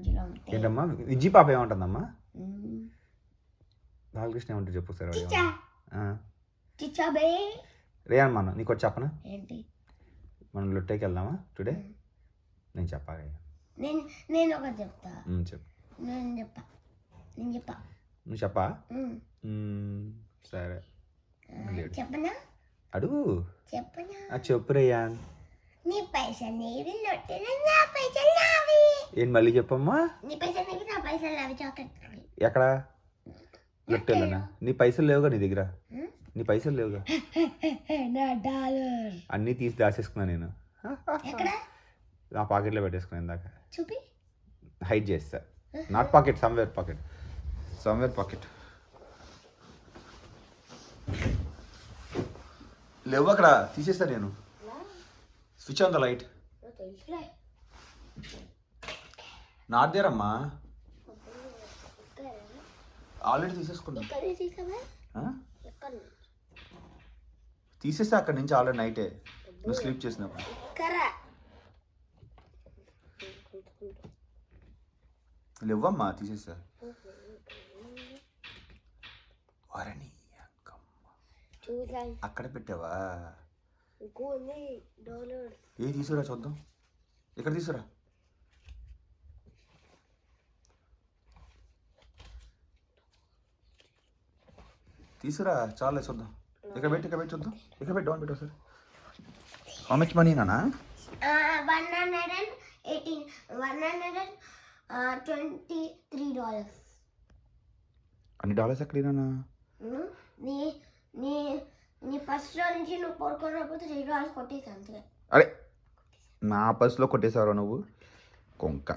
మధ్యలో ఉంటాయి. ఏంటమ్మా విజ్జి పాప ఏమంటుందమ్మా? బాలకృష్ణ ఏమంటారు చెప్పు సార్. రేయన్ మన నీకు వచ్చి చెప్పనా? ఏంటి? మనం లొట్టేకి వెళ్దామా టుడే? నేను చెప్పాలి. నేను ఒకటి చెప్తా. చెప్పు. నేను చెప్పా నువ్వు చెప్పా? సరే చెప్పనా? అడుగు. చెప్పనా? చెప్పు రేయాన్. నీ పైసలు నీవి, లొట్టెలు నా పైసలు నావి. ఏం మళ్ళీ చెప్పమ్మా? నీ పైసలు నీవి, నా పైసలు నావి. చాక్లెట్ ఎక్కడ? లొట్టెలోనా? నీ పైసలు లేవుగా నీ దగ్గర? నీ పైసలు లేవుగా? నా డాలర్ అన్నీ తీసి దాచేసుకున్నా నేను. నా పాకెట్లో పెట్టేసుకున్నా ఇందాక. చూపి. హైడ్ చేస్తా. Not pocket, somewhere pocket. లేవు అక్కడ, తీసేస్తా నేను. Switch on the light. Not there అమ్మా, ఆల్రెడీ తీసేసుకున్నా. తీసేస్తా అక్కడి నుంచి ఆల్రెడీ నైటే నువ్వు స్లీప్ చేసినప్పుడు. లేవమ్మా, తీసేస్తా. వారని అక్కడ పెట్టావా? ఏ తీసుకురా చూద్దాం. ఎక్కడ తీసుకురా? తీసుకురా, చాలే చూద్దాం. ఇక్కడ పెట్టి చూద్దాం. ఇక్కడ పెట్టి డౌన్ పెట్టు సార్. హౌ మచ్ మనీ నానా? 123 అన్ని డాలర్స్ ఎక్కడైనా? నీ పర్సులో నుంచి నువ్వు పడుకోకపోతే $3 కొట్టేసి అంతే. అరే నా పర్సులో కొట్టేసావు నువ్వు కొంక.